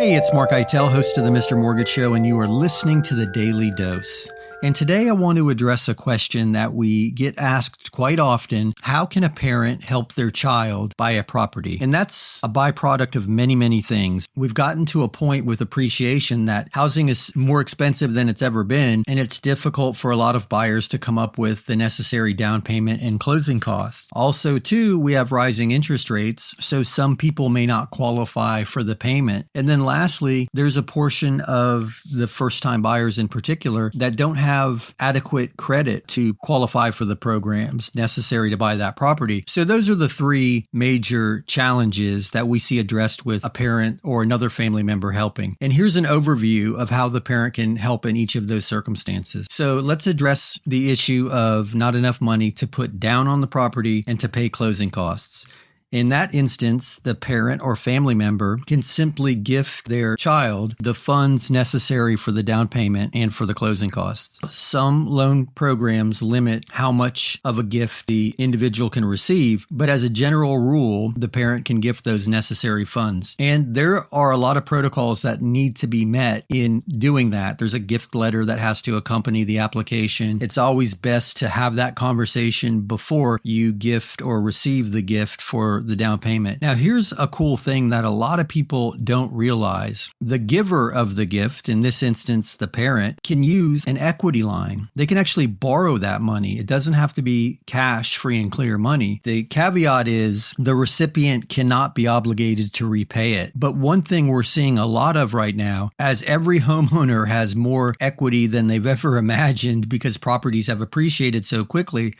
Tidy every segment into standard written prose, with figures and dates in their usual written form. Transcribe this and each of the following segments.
Hey, it's Mark Eitel, host of the Mr. Mortgage Show, and you are listening to the Daily Dose. And today I want to address a question that we get asked quite often. How can a parent help their child buy a property? And that's a byproduct of many, many things. We've gotten to a point with appreciation that housing is more expensive than it's ever been, and it's difficult for a lot of buyers to come up with the necessary down payment and closing costs. Also, too, we have rising interest rates, so some people may not qualify for the payment. And then lastly, there's a portion of the first-time buyers in particular that don't have adequate credit to qualify for the programs necessary to buy that property. So those are the three major challenges that we see addressed with a parent or another family member helping. And here's an overview of how the parent can help in each of those circumstances. So let's address the issue of not enough money to put down on the property and to pay closing costs. In that instance, the parent or family member can simply gift their child the funds necessary for the down payment and for the closing costs. Some loan programs limit how much of a gift the individual can receive, but as a general rule, the parent can gift those necessary funds. And there are a lot of protocols that need to be met in doing that. There's a gift letter that has to accompany the application. It's always best to have that conversation before you gift or receive the gift for the down payment. Now, here's a cool thing that a lot of people don't realize. The giver of the gift, in this instance, the parent, can use an equity line. They can actually borrow that money. It doesn't have to be cash, free and clear money. The caveat is the recipient cannot be obligated to repay it. But one thing we're seeing a lot of right now, as every homeowner has more equity than they've ever imagined because properties have appreciated so quickly,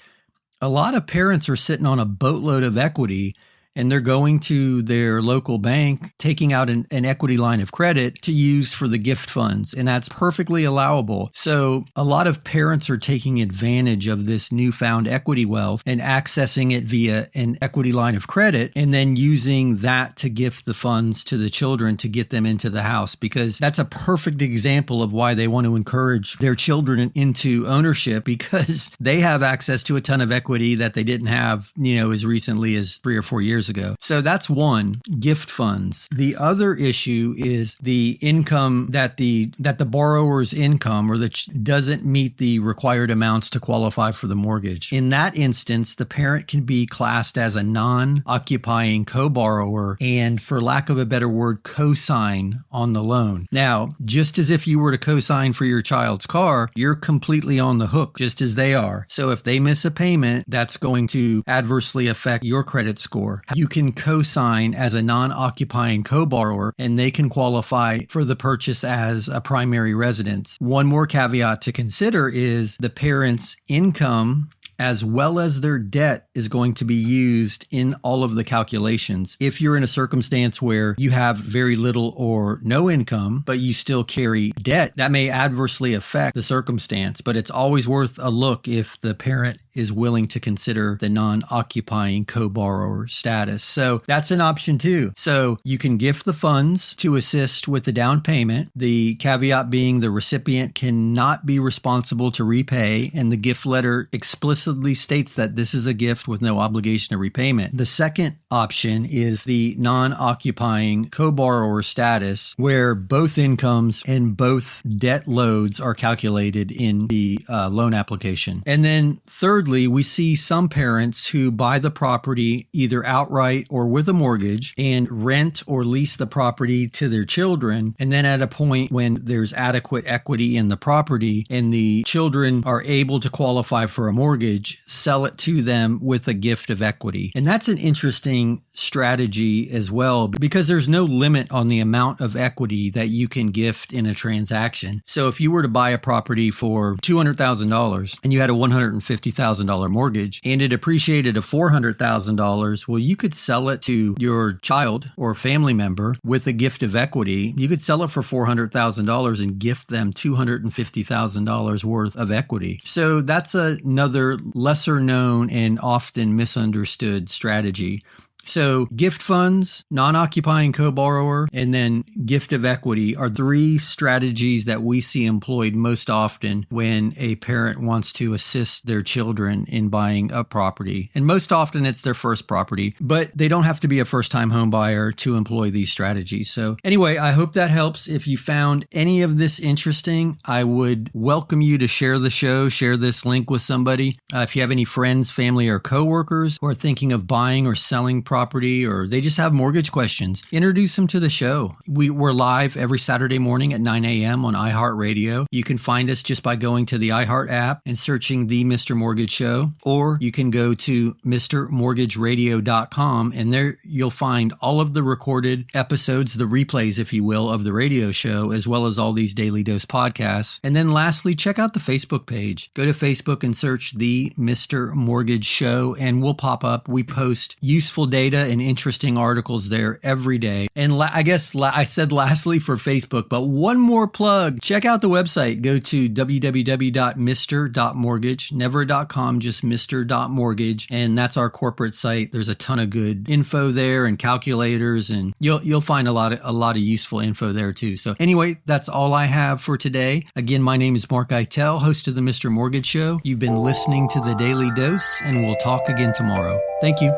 a lot of parents are sitting on a boatload of equity and they're going to their local bank, taking out an equity line of credit to use for the gift funds. And that's perfectly allowable. So a lot of parents are taking advantage of this newfound equity wealth and accessing it via an equity line of credit and then using that to gift the funds to the children to get them into the house, because that's a perfect example of why they want to encourage their children into ownership, because they have access to a ton of equity that they didn't have, as recently as 3 or 4 years ago. So that's one, gift funds. The other issue is the income that the borrower's income doesn't meet the required amounts to qualify for the mortgage. In that instance, the parent can be classed as a non-occupying co-borrower and, for lack of a better word, co-sign on the loan. Now, just as if you were to co-sign for your child's car, you're completely on the hook, just as they are. So if they miss a payment, that's going to adversely affect your credit score. You can co-sign as a non-occupying co-borrower, and they can qualify for the purchase as a primary residence. One more caveat to consider is the parent's income as well as their debt is going to be used in all of the calculations. If you're in a circumstance where you have very little or no income, but you still carry debt, that may adversely affect the circumstance, but it's always worth a look if the parent is willing to consider the non-occupying co-borrower status. So that's an option too. So you can gift the funds to assist with the down payment, the caveat being the recipient cannot be responsible to repay, and the gift letter explicitly states that this is a gift with no obligation of repayment. The second option is the non-occupying co-borrower status, where both incomes and both debt loads are calculated in the loan application. And then thirdly, we see some parents who buy the property either outright or with a mortgage and rent or lease the property to their children. And then at a point when there's adequate equity in the property and the children are able to qualify for a mortgage, sell it to them with a gift of equity. And that's an interesting strategy as well, because there's no limit on the amount of equity that you can gift in a transaction. So if you were to buy a property for $200,000 and you had a $150,000 mortgage and it appreciated to $400,000, well, you could sell it to your child or family member with a gift of equity. You could sell it for $400,000 and gift them $250,000 worth of equity. So that's another lesser known and often misunderstood strategy. So gift funds, non-occupying co-borrower, and then gift of equity are 3 strategies that we see employed most often when a parent wants to assist their children in buying a property. And most often it's their first property, but they don't have to be a first-time home buyer to employ these strategies. So anyway, I hope that helps. If you found any of this interesting, I would welcome you to share the show, share this link with somebody. If you have any friends, family, or coworkers who are thinking of buying or selling property, or they just have mortgage questions, introduce them to the show. We're live every Saturday morning at 9 a.m. on iHeartRadio. You can find us just by going to the iHeart app and searching The Mr. Mortgage Show, or you can go to mrmortgageradio.com, and there you'll find all of the recorded episodes, the replays, if you will, of the radio show, as well as all these Daily Dose podcasts. And then lastly, check out the Facebook page. Go to Facebook and search The Mr. Mortgage Show, and we'll pop up. We post useful data and interesting articles there every day. And I guess I said lastly for Facebook, but one more plug. Check out the website. Go to www.mr.mortgage, never.com, just mr.mortgage. And that's our corporate site. There's a ton of good info there and calculators, and you'll find a lot of useful info there too. So anyway, that's all I have for today. Again, my name is Mark Eitel, host of the Mr. Mortgage Show. You've been listening to the Daily Dose, and we'll talk again tomorrow. Thank you.